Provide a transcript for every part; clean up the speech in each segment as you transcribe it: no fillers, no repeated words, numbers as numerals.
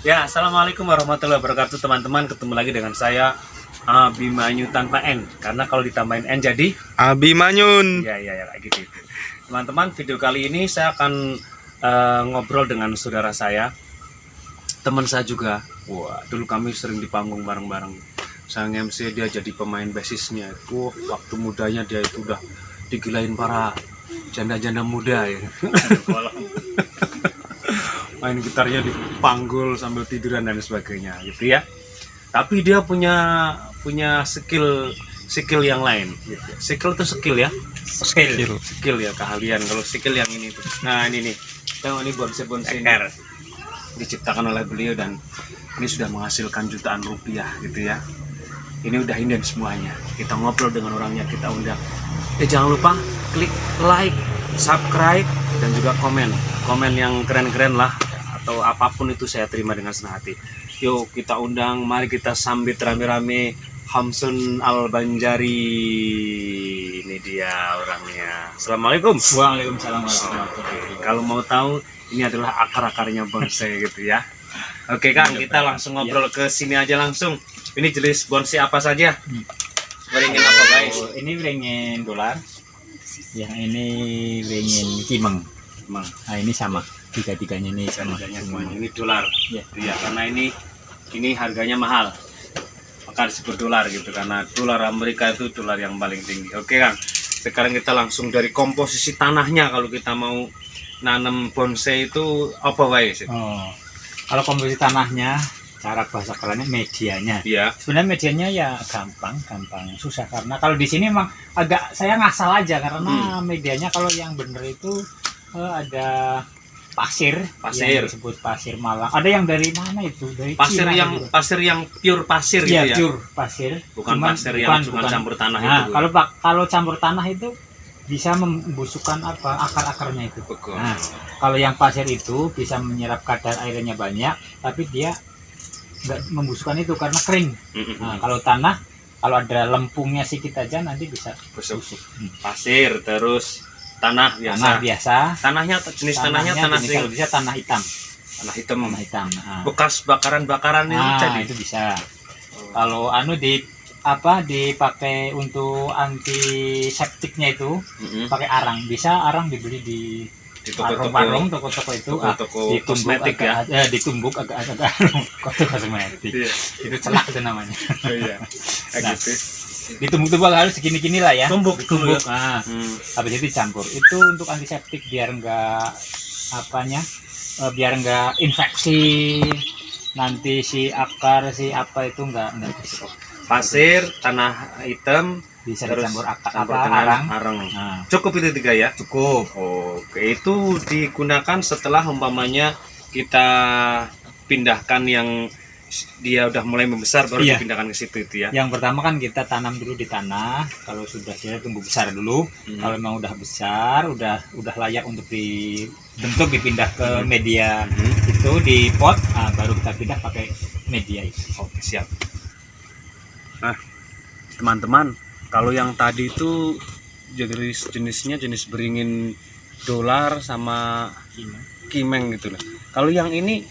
Ya, assalamualaikum warahmatullahi wabarakatuh teman-teman. Ketemu lagi dengan saya Abimanyu tanpa N. Karena kalau ditambahin N jadi Abimanyun. ya kayak gitu. Teman-teman, video kali ini saya akan ngobrol dengan saudara saya, teman saya juga. Wah, dulu kami sering di panggung bareng-bareng. Saya MC, dia jadi pemain bassisnya. Waktu mudanya dia itu udah digilain para janda-janda muda ya. Main gitarnya dipanggul sambil tiduran dan sebagainya gitu ya. Tapi dia punya skill yang lain gitu. Skill itu skill ya. Skill ya, keahlian. Kalau skill yang ini tuh. Nah, ini nih. Tengok ini bonsai ini diciptakan oleh beliau dan ini sudah menghasilkan jutaan rupiah gitu ya. Ini udah inden semuanya. Kita ngobrol dengan orangnya, kita undang. Jangan lupa klik like, subscribe dan juga komen yang keren-keren lah, atau apapun itu saya terima dengan senang hati. Yuk kita undang, mari kita sambit rame-rame Hamsun Al-Banjari. Ini dia orangnya. Assalamualaikum. Waalaikumsalam warahmatullahi. Kalau mau tahu, ini adalah akar-akarnya bonsai gitu ya. Oke Kang, kita langsung ngobrol ke sini aja langsung. Ini jenis bonsai apa saja? Beringin apa guys? Ini beringin dolar. Yang ini beringin kimeng. Nah, ini sama. Tiga-tiganya ini sama. Semuanya. Ini dolar. Ya. Ya, karena ini harganya mahal. Maka disebut dolar gitu, karena dolar Amerika itu dolar yang paling tinggi. Oke Kang, sekarang kita langsung dari komposisi tanahnya. Kalau kita mau nanam bonsai itu apa wae sih? Oh. Kalau komposisi tanahnya, cara bahasa kerennya medianya. Iya. Sebenarnya medianya ya gampang susah, karena kalau di sini emang agak saya ngasal aja karena medianya kalau yang bener itu ada pasir yang disebut pasir Malang. Ada yang dari mana itu? Dari Pasir Cina yang gitu. pasir yang pure pasir Iya, gitu ya. pure pasir. Bukan pasir yang cuma campur tanah Nah, itu. kalau campur tanah itu bisa membusukkan akar-akarnya itu. Betul. Nah, kalau yang pasir itu bisa menyerap kadar airnya banyak, tapi dia nggak membusukkan itu karena kering. Nah, kalau tanah, kalau ada lempungnya sedikit aja nanti bisa busuk. Pasir, terus tanah biasa. Tanah biasa. Tanahnya jenis tanahnya tanah jenis kalau bisa tanah hitam. Tanah hitam. Nah, Bekas bakaran-bakaran itu jadi. itu bisa. Kalau dipakai untuk antiseptiknya itu pakai arang, bisa arang dibeli di toko-toko itu, toko kosmetik ya. Ditumbuk agak toko kosmetik. Itu celak itu namanya. Nah, Gitu. ditumbuk harus segini-gini lah ya. Tumbuk. Nah, habis itu dicampur. Itu untuk antiseptik biar enggak biar enggak infeksi nanti si akar si apa itu enggak busuk. Pasir, tanah hitam, Bisa terus dicampur dengan arang. Nah, Cukup itu 3 ya? cukup. Oke, itu digunakan setelah umpamanya kita pindahkan yang dia udah mulai membesar, baru dipindahkan ke situ itu ya. Yang pertama kan kita tanam dulu di tanah. Kalau sudah dia tumbuh besar dulu. Kalau memang udah besar, udah layak untuk dibentuk, dipindah ke media itu di pot. Nah, baru kita pindah pakai media itu. Oke, siap. Nah, teman-teman, kalau yang tadi itu jenisnya jenis beringin dolar sama kimeng gitu lah. Kalau yang ini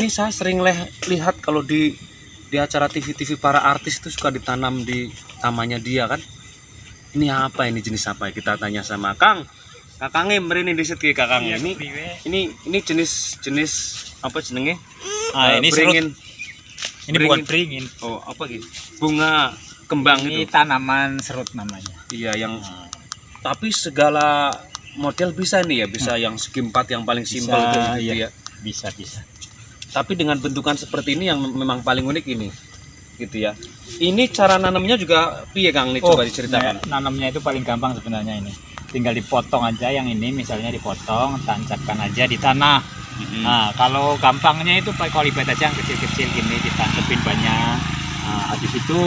saya sering lihat kalau di acara TV para artis itu suka ditanam di tamannya dia kan. Ini apa, ini jenis apa? Kita tanya sama Kakangnya merini disit ki Kakang. Ini jenis apa jenenge? Ini beringin. Ini bukan beringin. Oh, apa gitu? Bunga kembang Ini itu. tanaman serut namanya. Iya, yang tapi segala model bisa nih ya, bisa yang segi 4 yang paling simpel itu gitu ya. Bisa. Tapi dengan bentukan seperti ini yang memang paling unik ini. Gitu ya. Ini cara nanamnya juga piye Kang? Nih coba diceritakan. Nanamnya itu paling gampang sebenarnya ini. Tinggal dipotong aja yang ini, misalnya dipotong, tancapkan aja di tanah. Nah, kalau gampangnya itu pakai kolibet aja yang kecil-kecil gini, ditancapin banyak. Nah, habis itu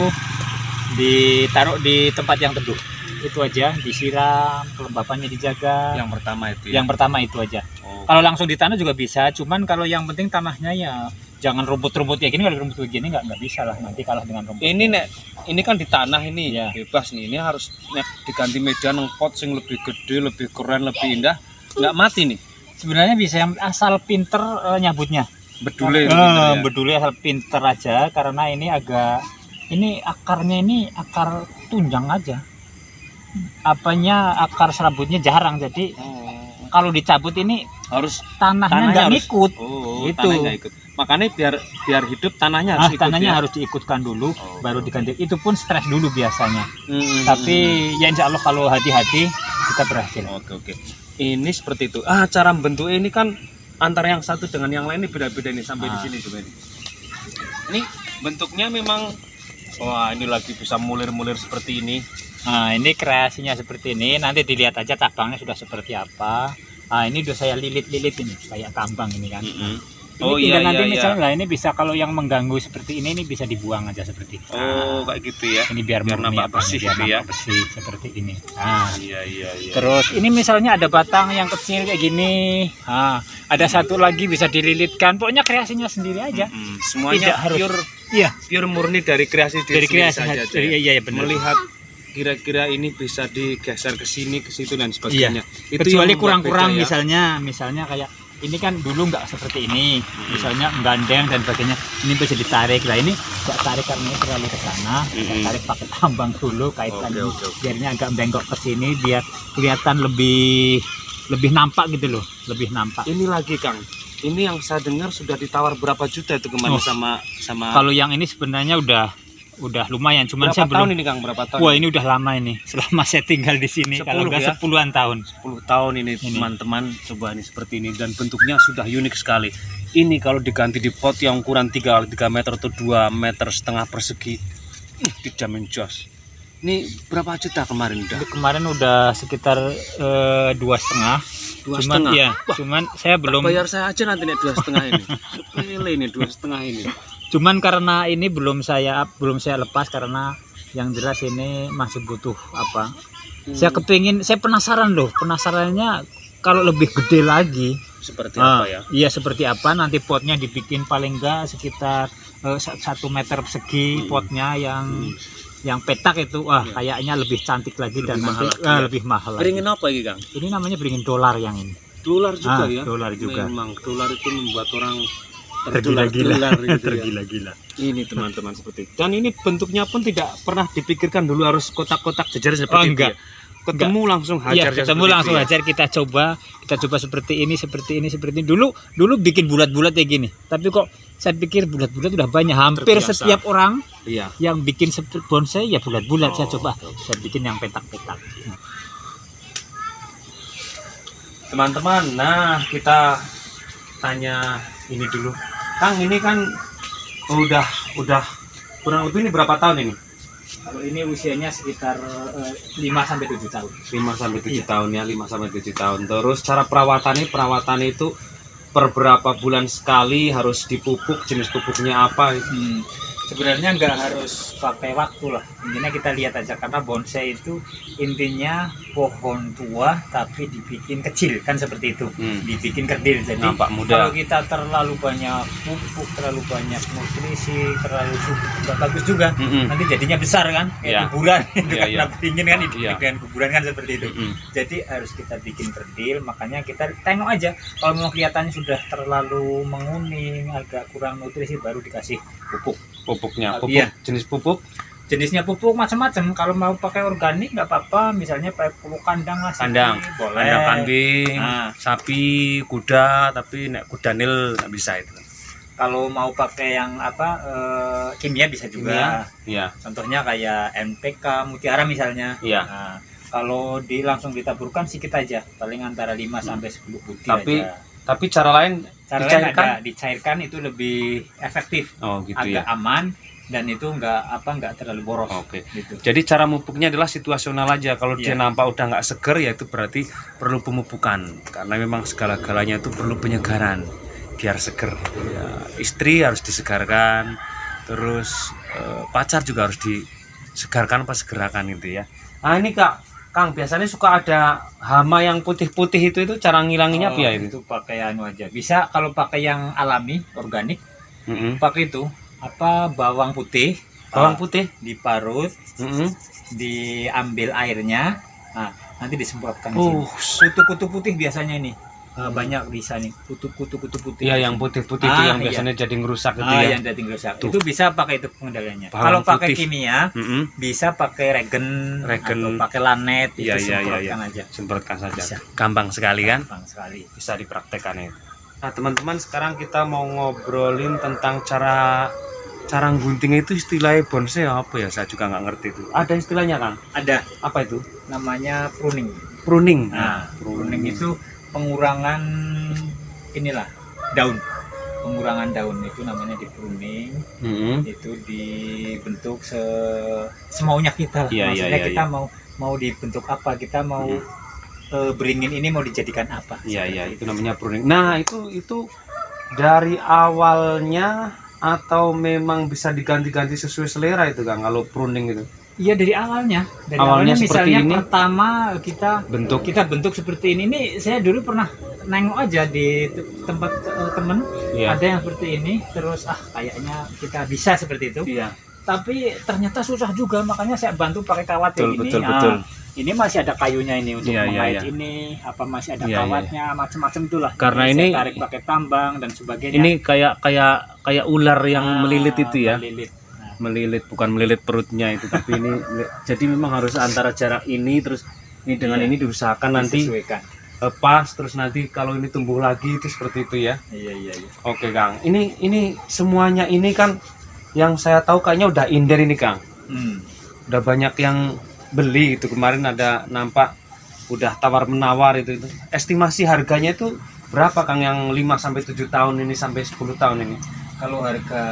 ditaruh di tempat yang teduh. Itu aja, disiram, kelembapannya dijaga. Yang pertama itu ya? Yang pertama itu aja. Kalau langsung di tanah juga bisa, cuman kalau yang penting tanahnya ya jangan rumput-rumput ya gini. Kalau rumput begini nggak bisa lah, nanti kalah dengan rumput. Ini kan di tanah ini ya. Bebas nih. Ini harus diganti media nengpot sing lebih gede, lebih keren, lebih indah. Nggak mati nih. Sebenarnya bisa, asal pinter nyabutnya. Bedule itu pinter ya. Bedule asal pinter aja, karena ini akarnya ini akar tunjang aja. Akar serabutnya jarang, jadi kalau dicabut ini Harus tanahnya nggak harus- ngikut. itu. Itu. Nggak ikut. Makanya biar hidup tanahnya harus ikut Tanahnya ya. harus diikutkan dulu, Oh. baru diganti. Itu pun stres dulu biasanya. Tapi Tapi ya insya Allah kalau hati-hati kita berhasil. oke. Ini seperti itu. Cara membentuknya ini kan antara yang satu dengan yang lain ini beda-beda nih sampai di sini coba ini. Ini bentuknya memang wah, ini lagi bisa mulir-mulir seperti ini. Nah, ini kreasinya seperti ini. Nanti dilihat aja cabangnya sudah seperti apa. Nah, ini udah saya lilit-lilit ini kayak kambang ini kan. Ini tinggal nanti misalnya ini bisa, kalau yang mengganggu seperti ini bisa dibuang aja seperti ini. Kayak gitu ya. Ini biar murni nampak bersih biar gitu ya. nampak bersih seperti ini. Nah, Iya. terus ini misalnya ada batang yang kecil kayak gini. Nah, ada satu lagi bisa dililitkan. Pokoknya kreasinya sendiri aja. Semuanya Tidak harus. pure Iya, murni dari kreasi diri dari kreasi saja. iya benar. Melihat kira-kira ini bisa digeser ke sini ke situ dan sebagainya. Itu Kecuali yang membuat kurang-kurang beda ya. misalnya kayak ini kan dulu nggak seperti ini, misalnya gandeng dan sebagainya, ini bisa ditarik. Lah ini nggak tarik karena ini terlalu ke sana, kita tarik pakai tambang dulu, kaitkan ini Oke. biarnya agak bengkok ke sini biar kelihatan lebih nampak gitu loh, lebih nampak. Ini lagi Kang. Ini yang saya dengar sudah ditawar berapa juta itu kemarin Oh. sama Kalau yang ini sebenarnya udah lumayan, cuman berapa saya tahun belum. ini Kang? Berapa tahun? Wah, ini udah lama ini, selama saya tinggal di sini, 10 kalau nggak ya? 10-an tahun. 10 tahun ini teman-teman, coba ini seperti ini dan bentuknya sudah unik sekali. Ini kalau diganti di pot yang ukuran 3 meter atau 2,5 meter persegi, dijamin jos. Ini berapa juta kemarin udah? Itu kemarin udah sekitar 2,5. Cuman 2,5. ya, cuman saya belum. Bayar saya aja nanti nih 2,5 ini. Sepele ini 2,5 ini. Cuman karena ini belum saya lepas, karena yang jelas ini masih butuh apa. Saya penasaran loh, penasarannya kalau lebih gede lagi Seperti apa ya? Iya, seperti apa, nanti potnya dibikin paling enggak sekitar 1 meter persegi potnya yang petak itu. Kayaknya lebih cantik lagi dan Lebih nanti mahal lagi ya. lebih mahal lagi. Beringin apa ini Kang? Ini namanya beringin dolar yang ini. Dolar juga ya? Dolar juga. Memang dolar itu membuat orang Tergila-gila. gitu ya. Tergila-gila. Ini teman-teman seperti itu. Dan ini bentuknya pun tidak pernah dipikirkan dulu harus kotak-kotak jejer Oh, seperti itu. enggak. Ya. Ketemu langsung hajar. Iya, saja ketemu seperti langsung itu ya. hajar, kita coba seperti ini. Dulu bikin bulat-bulat kayak gini. Tapi kok saya pikir bulat-bulat udah banyak. Hampir Terbiasa. setiap orang Iya. yang bikin bonsai ya bulat-bulat. Saya coba, oke. saya bikin yang petak-petak. Teman-teman, nah kita tanya ini dulu. Kang, ini kan udah kurang lebih ini berapa tahun ini? Kalau ini usianya sekitar 5 sampai 7 tahun. 5 sampai 7 Iya. tahun ya, 5 sampai 7 tahun. Terus cara perawatannya itu per berapa bulan sekali harus dipupuk, jenis pupuknya apa? Sebenarnya nggak harus pakai waktu lah, intinya kita lihat aja, karena bonsai itu intinya pohon tua tapi dibikin kecil kan, seperti itu. Dibikin kerdil, jadi Nampak kalau muda. kita terlalu banyak pupuk, terlalu banyak nutrisi, terlalu subur, nggak bagus juga. Nanti jadinya besar kan, kayak Iya. kuburan itu Iya, kan, iya. beringin kan, Iya. dengan kuburan kan seperti itu. Jadi harus kita bikin kerdil, makanya kita tengok aja. Kalau memang kelihatannya sudah terlalu menguning, agak kurang nutrisi, baru dikasih pupuk. Pupuknya, Iya. jenis pupuk. Jenisnya pupuk macam-macam. Kalau mau pakai organik nggak apa-apa, misalnya pakai pupuk kandang lah. Kandang, boleh. kandang kambing, Nah. sapi, kuda, tapi nek kuda nil nggak bisa itu. Kalau mau pakai yang kimia bisa juga. Iya, Contohnya kayak NPK, Mutiara misalnya. iya. Nah, kalau langsung ditaburkan sedikit aja, paling antara 5 sampai 10 butir Tapi aja. Tapi cara lain Cara lain dicairkan? ada, dicairkan itu lebih efektif, Oh gitu agak ya. aman, dan itu nggak terlalu boros. Oke. Gitu. Jadi cara mupuknya adalah situasional aja. Kalau dia Iya. nampak udah nggak seger, ya itu berarti perlu pemupukan. Karena memang segala-galanya itu perlu penyegaran biar seger. Ya, istri harus disegarkan, terus pacar juga harus disegarkan apa segerakan itu ya. Nah ini Kang, biasanya suka ada hama yang putih-putih itu cara ngilanginya apa ya itu? Itu pakai anu aja. Bisa kalau pakai yang alami, organik, pakai itu bawang putih. Bawang putih. Diparut, diambil airnya. Nah, nanti disemprotkan di sini. Oh, Kutu-kutu putih biasanya ini. banyak bisa nih kutu putih. Iya, yang putih-putih itu yang iya. biasanya jadi ngerusak itu ya. Yang jadi ngerusak. Tuh. Itu bisa pakai itu pengendaliannya. Bawang Kalau pakai putih. kimia bisa pakai regen atau pakai lanet, Iya, itu semprotkan aja. Semprotkan saja. Bisa. Gampang sekali kan? Gampang sekali. Bisa dipraktekkan itu. Nah, teman-teman, sekarang kita mau ngobrolin tentang cara gunting itu. Istilahnya bonsai apa ya? Saya juga nggak ngerti itu. Ada istilahnya, Kang? Ada Apa itu? namanya pruning. Pruning. Nah, pruning itu pengurangan inilah daun. Pengurangan daun itu namanya di pruning. Itu dibentuk semaunya kita lah. Iya, Maksudnya iya, kita mau dibentuk apa, kita mau beringin ini mau dijadikan apa. Iya, itu namanya pruning. Nah, itu dari awalnya atau memang bisa diganti-ganti sesuai selera itu, Kang, kalau pruning itu? Iya, dari awalnya. Dari Awalnya awalnya seperti misalnya ini? pertama kita Bentuk. seperti ini. Ini saya dulu pernah nengok aja di tempat temen, Iya. ada yang seperti ini, terus kayaknya kita bisa seperti itu. Iya. Tapi ternyata susah juga, makanya saya bantu pakai kawat kayak gini. Betul. Ini masih ada kayunya ini untuk Iya, mengait iya. ini, apa masih ada Iya, kawatnya, macam-macam itulah. Karena Saya ini- tarik pakai tambang dan sebagainya. Ini kayak ular yang melilit itu ya. Melilit. Melilit, bukan melilit perutnya itu, tapi ini jadi memang harus antara jarak ini terus ini dengan Iya. ini diusahakan nanti Disesuaikan. pas, terus nanti kalau ini tumbuh lagi itu seperti itu ya. Iya. Oke, Kang. Ini semuanya ini kan yang saya tahu kayaknya udah inden ini, Kang. Udah banyak yang beli itu, kemarin ada nampak udah tawar menawar itu. Estimasi harganya itu berapa, Kang, yang 5 sampai 7 tahun ini sampai 10 tahun ini? Kalau harga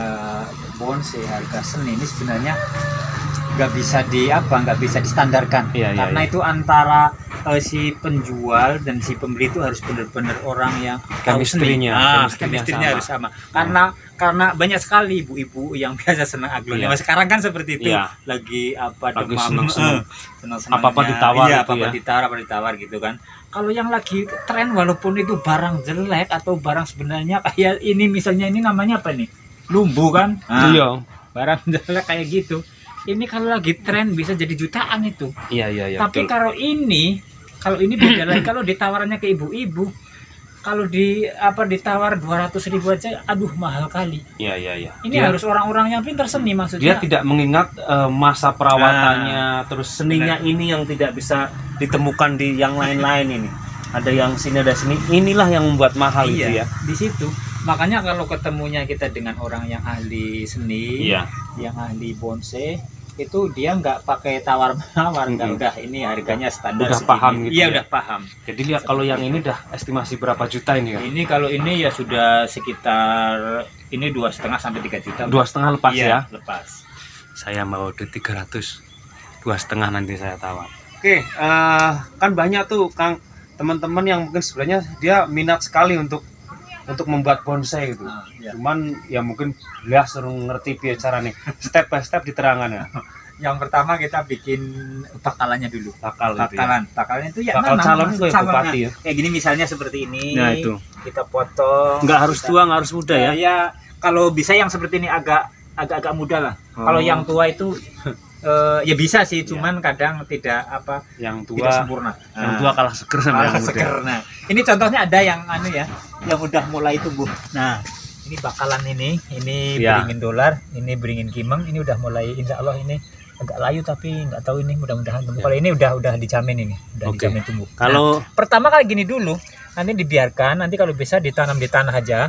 bonsai, harga seni ini sebenarnya nggak bisa distandarkan. Iya, Karena iya. itu antara si penjual dan si pembeli itu harus benar-benar orang yang tahu Chemistry-nya, seni. chemistry-nya Chemistry-nya sama. harus sama. Karena banyak sekali ibu-ibu yang biasa senang aglonema. Iya. Sekarang kan seperti itu. Iya. Lagi Lagi demam, seneng-seneng. seneng-senengnya. Apa-apa ditawar Iya, itu ya. apa-apa ditawar gitu kan. Kalau yang lagi tren, walaupun itu barang jelek atau barang sebenarnya kayak ini, misalnya ini namanya apa nih? Lumbu kan? Iya. Barang jelek kayak gitu. Ini kalau lagi tren bisa jadi jutaan itu. Iya. Tapi Betul. kalau ini beda lagi. Kalau ditawarannya ke ibu-ibu, kalau ditawar 200.000 aja, aduh mahal kali. Iya. Ini harus orang-orang yang pintar seni, Dia maksudnya. tidak mengingat masa perawatannya, terus seninya ini yang tidak bisa ditemukan di yang lain-lain ini. Ada yang sini, ada sini. Inilah yang membuat mahal itu ya. Di situ. Makanya kalau ketemunya kita dengan orang yang ahli seni, Iya. yang ahli bonsai, itu dia nggak pakai tawar-menawar, udah ini harganya standar Udah segini. paham gitu Iya, ya. udah paham. Jadi lihat kalau yang ini udah estimasi berapa juta ini ya? Ini kalau ini ya sudah sekitar ini 2,5 sampai 3 juta. 2,5 lepas Iya, ya. lepas. Saya mau di 300, 2,5 nanti saya tawar. Oke, kan banyak tuh, Kang, teman-teman yang mungkin sebenarnya dia minat sekali untuk membuat bonsai gitu. Iya. Cuman ya mungkin dia suruh ngerti piye caranya. Step by step diterangkan ya. Yang pertama kita bikin bakalannya dulu. Bakal gitu ya. Bakalan itu ya Bakal nanam, calon kayak calonnya. bupati ya. Kayak gini misalnya seperti ini. Nah, itu. Kita potong. Nggak harus tua, nggak harus muda ya. Ya kalau bisa yang seperti ini agak muda lah. Oh. Kalau yang tua itu ya bisa sih, cuman kadang tidak Yang tidak tua, sempurna. yang tua kalah seger sama yang muda. Seger. Nah, ini contohnya ada yang yang udah mulai tumbuh. Nah, ini bakalan ini Ya. beringin dolar, ini beringin kimeng, ini udah mulai, insya Allah ini agak layu tapi nggak tahu ini, mudah-mudahan tumbuh. Ya. Kalau ini udah dijamin ini, udah Oke. dijamin tumbuh. Kalau Pertama kali gini dulu, nanti dibiarkan, nanti kalau bisa ditanam di tanah aja,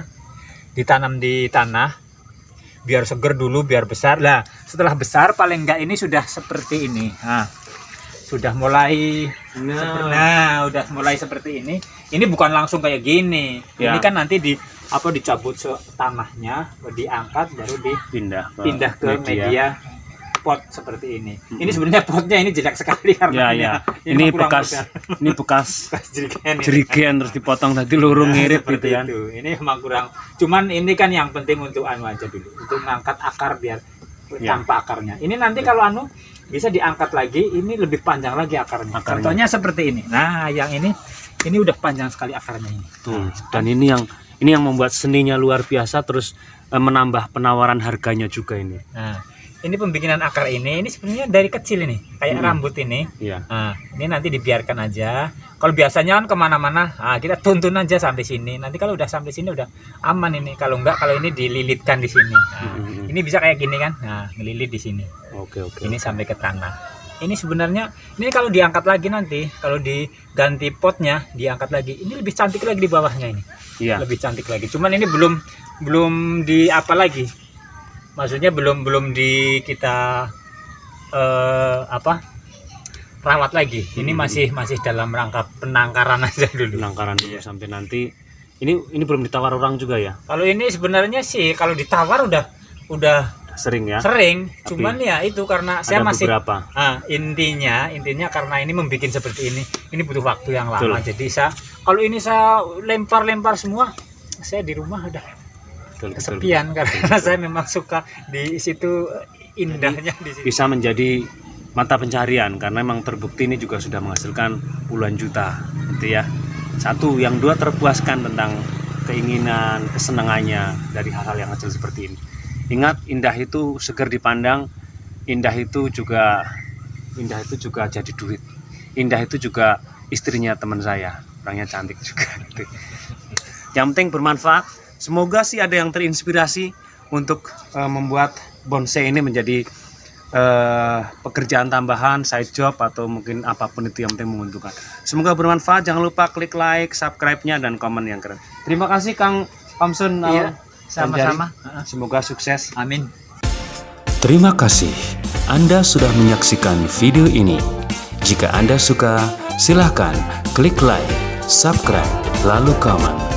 ditanam di tanah, biar seger dulu, biar besar. Lah, setelah besar paling enggak ini sudah seperti ini. Nah, sudah mulai udah mulai seperti ini. Ini bukan langsung kayak gini. Ya. Ini kan nanti dicabut tanahnya, diangkat baru pindah ke media pot seperti ini. Ini sebenarnya potnya ini jelek sekali karena Ya. Ini kurang bekas bekas jerigen ini. jerigen terus dipotong tadi lurung ngirit Seperti gitu kan. itu. Ini memang kurang. Cuman ini kan yang penting untuk aja dulu, untuk mengangkat akar biar Ya. tanpa akarnya. Ini nanti kalau bisa diangkat lagi, ini lebih panjang lagi akarnya. Contohnya seperti ini. Nah, yang ini udah panjang sekali akarnya ini. Tuh, dan ini yang membuat seninya luar biasa, terus menambah penawaran harganya juga ini. Nah, ini pembikinan akar ini sebenarnya dari kecil ini, kayak rambut ini. Iya. Nah, ini nanti dibiarkan aja. Kalau biasanya kan kemana-mana, kita tuntun aja sampai sini. Nanti kalau udah sampai sini udah aman ini. Kalau enggak, kalau ini dililitkan di sini. Nah, ini bisa kayak gini kan? Nah, ngelilit di sini. Oke. Ini sampai ke tanah. Ini sebenarnya, ini kalau diangkat lagi nanti, kalau diganti potnya, diangkat lagi, ini lebih cantik lagi di bawahnya ini. Iya. Lebih cantik lagi. Cuman ini belum di apa lagi? Maksudnya belum kita rawat lagi. Ini masih dalam rangka penangkaran aja dulu. Penangkaran dulu sampai nanti. Ini belum ditawar orang juga ya? Kalau ini sebenarnya sih kalau ditawar udah Sering ya? sering. Tapi Cuman ya itu karena saya ada masih beberapa. intinya karena ini membuat seperti ini butuh waktu yang lama. Betul. Jadi kalau ini saya lempar semua, saya di rumah udah Betul. kesepian karena saya memang suka di situ, indahnya di situ. Bisa menjadi mata pencarian karena memang terbukti ini juga sudah menghasilkan puluhan juta gitu ya. Satu, yang dua terpuaskan tentang keinginan, kesenangannya dari hal-hal yang kecil seperti ini. Ingat, indah itu segar dipandang, indah itu juga jadi duit. Indah itu juga istrinya teman saya, orangnya cantik juga gitu. Yang penting bermanfaat. Semoga sih ada yang terinspirasi untuk membuat bonsai ini menjadi pekerjaan tambahan, side job, atau mungkin apapun itu yang penting menguntungkan. Semoga bermanfaat. Jangan lupa klik like, subscribe-nya, dan komen yang keren. Terima kasih Kang Kamsun. Iya, sama-sama. Semoga sukses. Amin. Terima kasih Anda sudah menyaksikan video ini. Jika Anda suka, silakan klik like, subscribe, lalu komen.